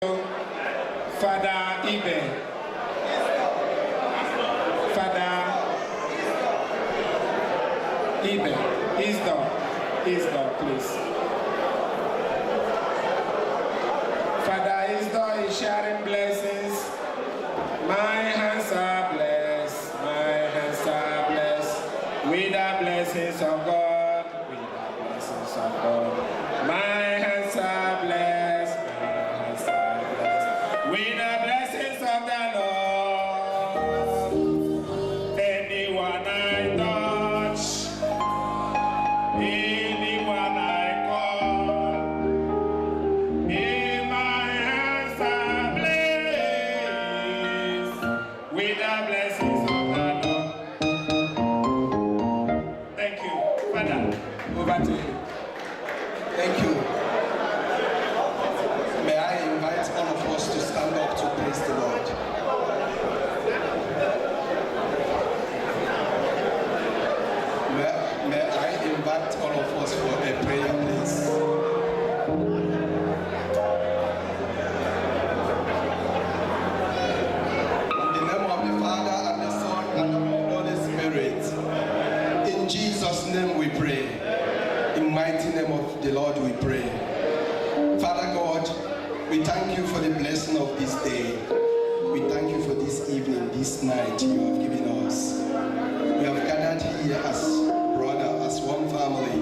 Father Ibe. Father Ibe. Isdor, please. Father Isdor is sharing blessings. My hands are blessed. My hands are blessed with the blessings of God. With the blessings of God. My hands are blessed. My hands are blessed with the blessings of the Lord. Anyone I touch, anyone I call, in my hands are blessed with the blessings of the Lord. Thank you. Father, over to you. Thank you. May I invite all of us to stand up to praise the Lord. May I invite all of us for a prayer, please. In the name of the Father and the Son and of the Holy Spirit, in Jesus' name we pray. In the mighty name of the Lord we pray. Father God, we thank you for the blessing of this day. We thank you for this evening, this night you have given us. We have gathered here as brother, as one family,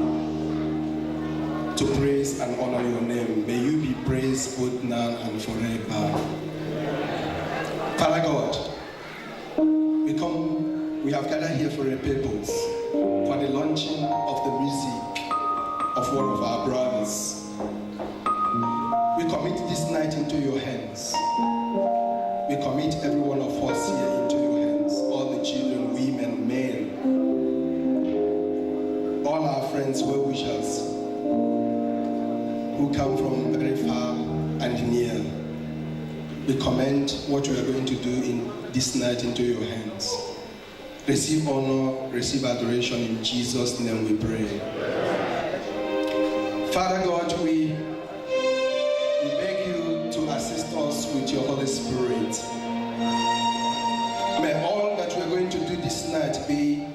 to praise and honor your name. May you be praised both now and forever. Father God, we have gathered here for a purpose, for the launching of the music of one of our brothers. We commit this night into your hands. We commit every one of us here into your hands. All the children, women, men, all our friends, well-wishers who come from very far and near. We commend what we are going to do in this night into your hands. Receive honor, receive adoration. In Jesus' name we pray. Father God, we beg you to assist us with your Holy Spirit. May all that we are going to do this night be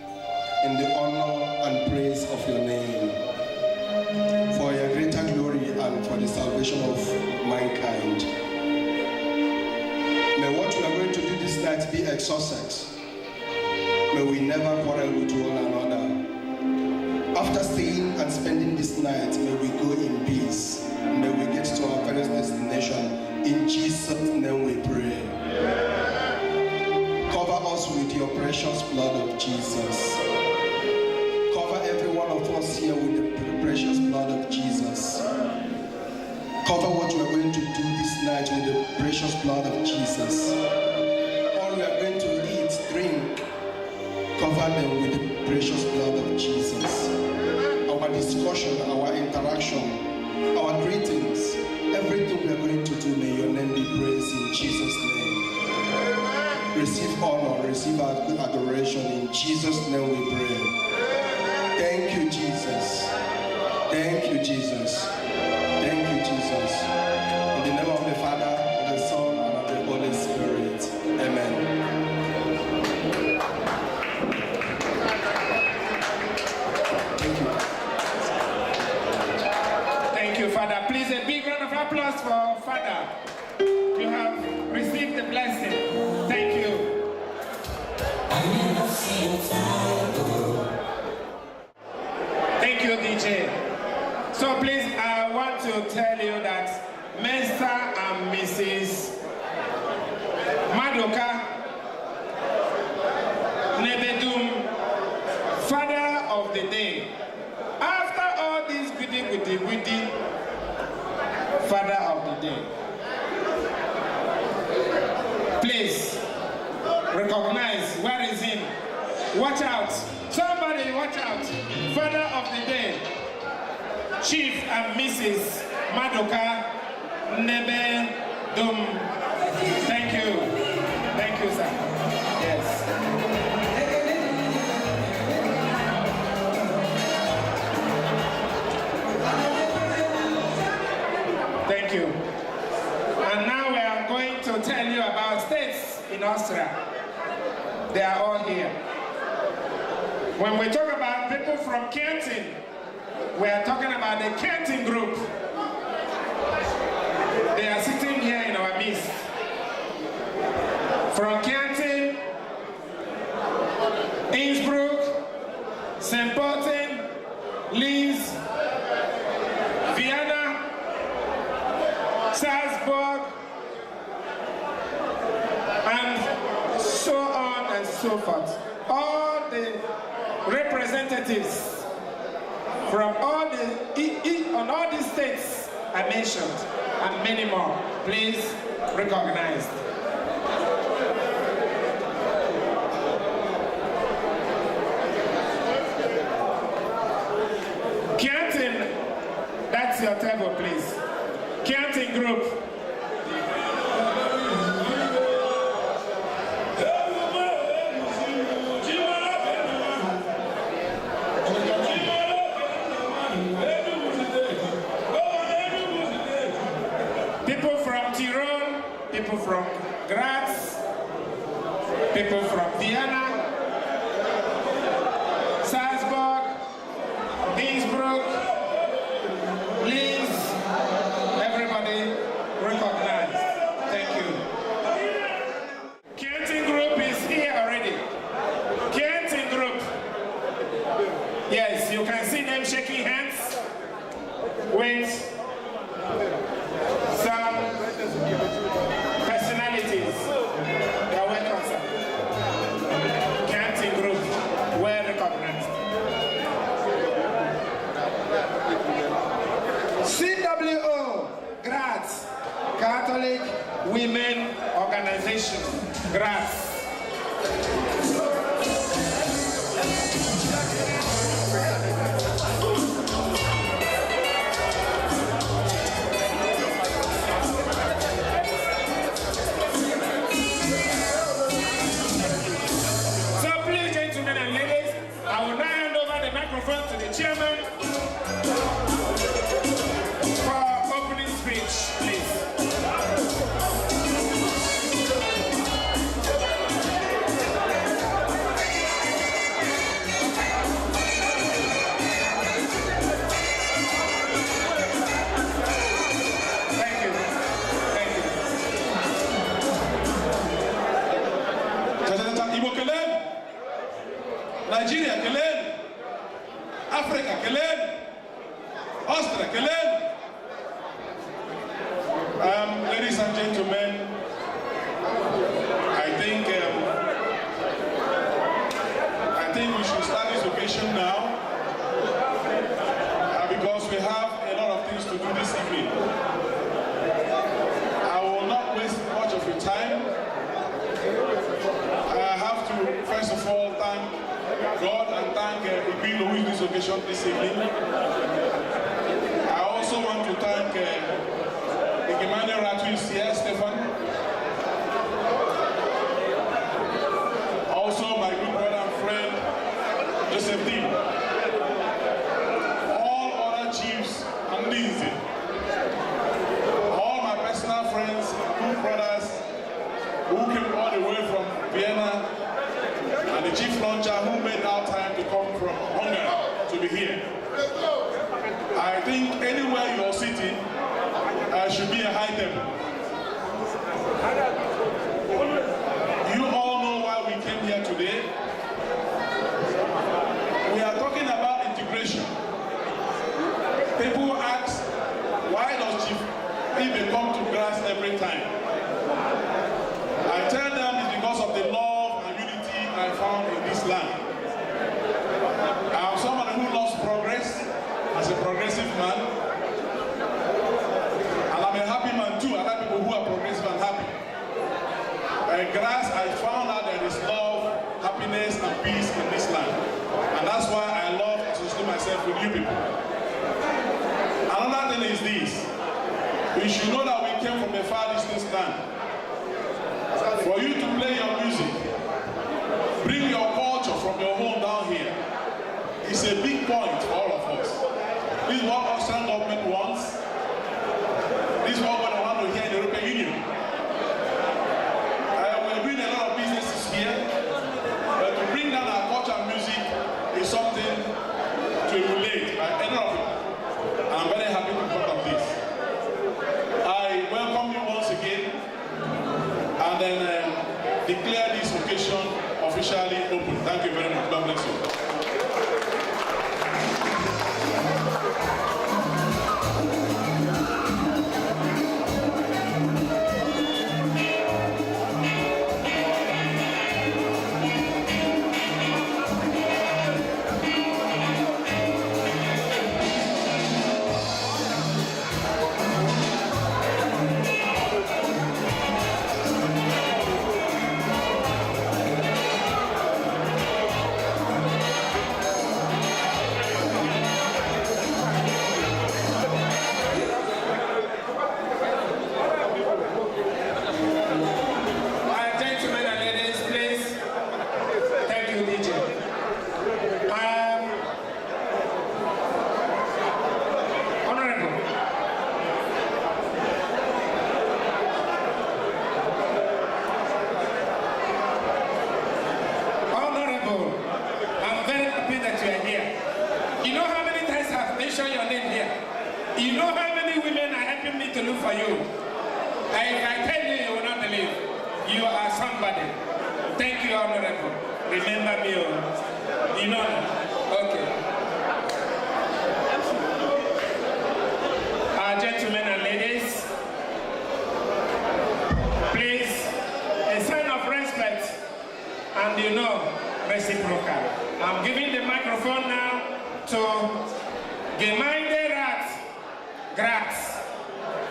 in the honor and praise of your name, for your greater glory and for the salvation of mankind. May what we are going to do this night be a success. May we never quarrel with one another. After staying and spending this night, may we go in peace. May we get to our final destination. In Jesus' name we pray. Cover us with your precious blood of Jesus. Cover every one of us here with the precious blood of Jesus. Cover what we are going to do this night with the precious blood of Jesus. All we are going to eat, drink, cover them with the precious blood of Jesus. Our discussion, our interaction, our greetings, everything we are going to do, may your name be praised in Jesus' name. Receive honor, receive adoration. In Jesus' name we pray. Thank you, Jesus. Thank you, Jesus. Thank you, Jesus. In the name of the Father, the Son, and of the Holy Spirit. Amen. Father, please a big round of applause for Father. You have received the blessing. Thank you. Thank you, DJ. So please, I want to tell you that Mr. and Mrs. Madoka Nebedum, Father of the Day. After all this goody, Father of the Day. Please recognize, where is him? Watch out. Somebody watch out. Father of the Day. Chief and Mrs. Madoka Nebedum. Thank you. Thank you, sir. Yes. Thank you. And now to tell you about states in Austria. They are all here. When we talk about people from Canton, we are talking about the Canton group. They are sitting here in our midst. From Canton, Innsbruck, St. Pölten, Linz, Vienna, Salzburg, and so on and so forth. All the representatives from all these states I mentioned, and many more, please recognize. Canton, that's your table, please. Canton group. People from Tyrol, people from Graz, people from Vienna, Salzburg, Innsbruck, Linz, everybody recognized. Thank you. Canton group is here already. Canton group. Yes, you can see them shaking hands with some personalities. You're welcome, sir. Canton group, well recognized. CWO, Graz, Catholic Women Organization, Graz. So please, gentlemen and ladies, I will now hand over the microphone to the chairman for opening speech, please. Thank you. Thank you. Igbo kelen, Nigeria kelen, Africa kelen, Austria kelen. Ladies and gentlemen, I think we should start this occasion now because we have a lot of things to do this evening. I will not waste much of your time. I have to first of all thank God and thank Ibilo who is this occasion this evening. I also want to thank Emmanuel Ratu is here, Stefan. Also my good brother and friend Joseph Dean. All other chiefs and Lindsay. All my personal friends, good brothers who came all the way from Vienna, and the chief launcher who made our time to come from Hungary to be here. I think anywhere you're sitting should be a high table. You all know why we came here today. We are talking about integration. People ask, why does Chief Ibe come to Graz every time? I tell them it's because of the love and unity I found in this land. I'm someone who loves progress as a progressive man. And I'm a happy man too. I like people who are progressive and happy. In Graz, I found out there is love, happiness, and peace in this land. And that's why I love to associate myself with you people. Another thing is this. We should know that we came from a far distance land. For you to play your music, bring your culture from your home down here, it's a big point for all of us. This is what Austrian government wants. This is what we want to hear in the European Union. declare this occasion officially open. Thank you very much. God bless you. You know how many women are helping me to look for you? I tell you, you will not believe. You are somebody. Thank you, Honorable. Remember me. You know that? Okay. Gentlemen and ladies, please, a sign of respect and you know, reciprocal. I'm giving the microphone now to Gemeinde Rat Graz.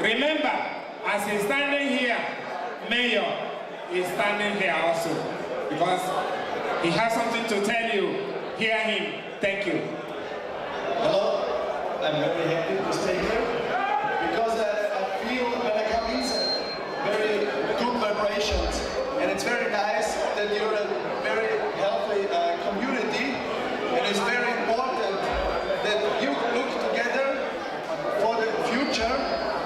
Remember, as he's standing here, Mayor is standing here also because he has something to tell you. Hear him. Thank you. Hello, I'm very happy to stay here because I feel when I come in very good vibrations, and it's very nice that you're a very healthy community, and it's very important that you look together for the future.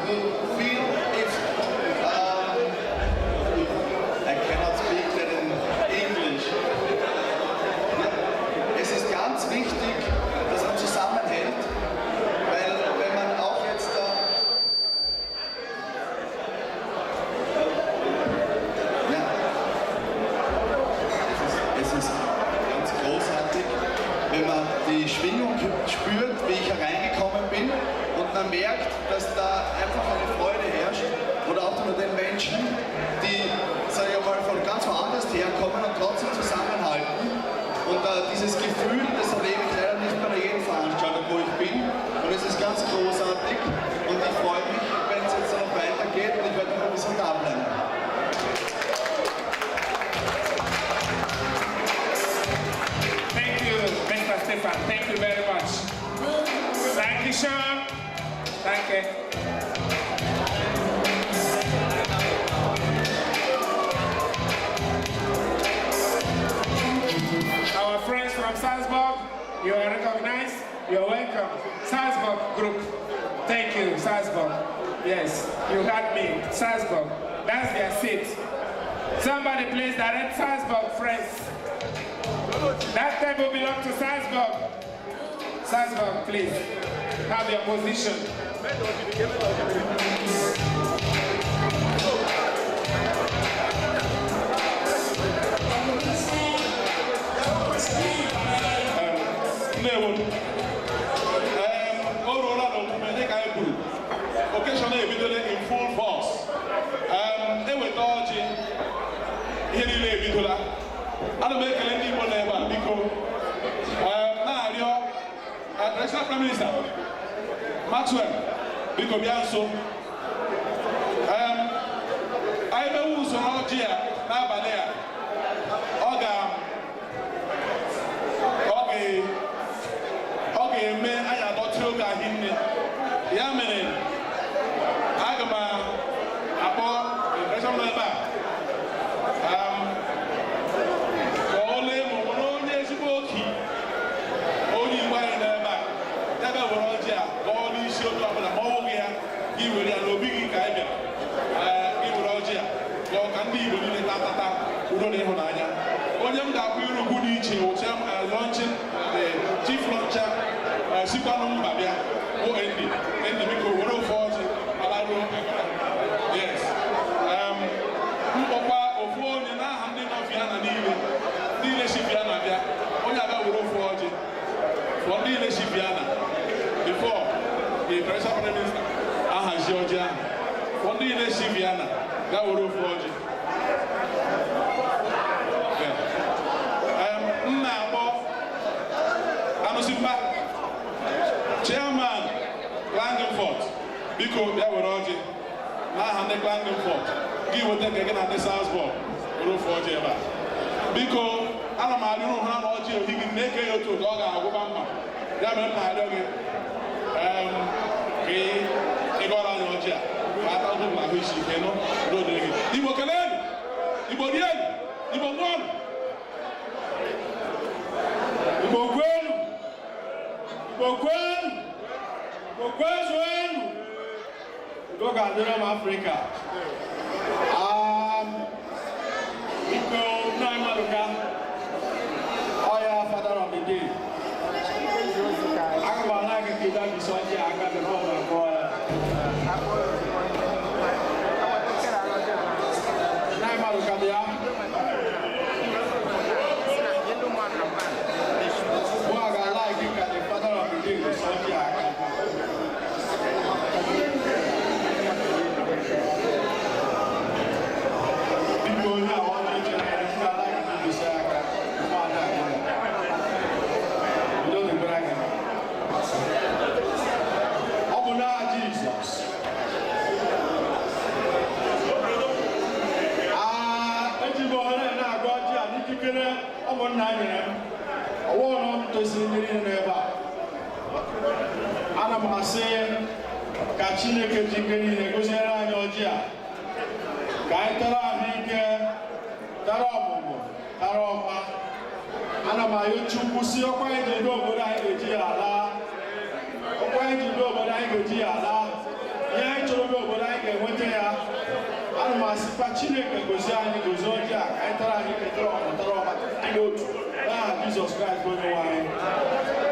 You feel if I cannot speak that in English. Es ist ganz wichtig, dass man zusammenhält, weil wenn man auch jetzt es ist ganz großartig, wenn man die Schwingung spürt, wie ich hereingekommen bin und man merkt, dass da einfach eine Freude herrscht oder auch unter den Menschen, die, sag ich mal, von ganz woanders herkommen und trotzdem zusammenhalten. Und dieses Gefühl, das erlebe ich leider nicht bei jedem Veranstaltung, wo ich bin. Und es ist ganz großartig und ich freue mich, wenn es jetzt noch weitergeht und ich werde noch ein bisschen da bleiben. Thank you, Mr. Stefan. Thank you very much. Thank you, Sean. Thank you. Our friends from Salzburg, you are recognized. You're welcome. Salzburg group. Thank you, Salzburg. Yes, you heard me. Salzburg. That's their seat. Somebody please direct Salzburg, friends. That table belongs to Salzburg. Salzburg, please. Have your position. Occasionally, in full force. National Prime Minister Maxwell biko bianso I be uso n'oji a n'abalị a ọ ga-eme anyị adọtiri oge ahịnne ya mere aga m akpọ impression ebe a ka ọ lee ma ọ nwere onye ezigbo oki onye Igbo anyị n'ebe a ebe were ọjị a gọọ n'isi otu ọbụla ma ọ wụghị ya gị were ya n'obi gị ka anyị bịara gị were ọjị a gọọ ka ndị Igbo niile tatata udo na ịhụnanya onye m ga-akwụ irugwu dị iche ụcha launching the chief launcher sikwanụ mba bịa bụ ndị biko were ofe ọjị alaruo yes mkpọkwa ofu onye n'aha ndị That will roll for you. Chairman, Klagenfurt, because there were Roger. Now, the Klagenfurt, give what they get at the Salzburg, roll for Jeba. Because I don't know how much he can make you to dog and Obama. That meant my dog. He got on your chair. I don't know my wish, you know. Ibo Kalen, Ibo Yen, Ibo One, Ibo Gwen, Ibo Gwen, Ibo Gwen, Go Gardner Africa. Ibo Naimaluka, Oya, Father of the Day. I go like a kid that is on the Aga the Roman boy. Jesus Christ,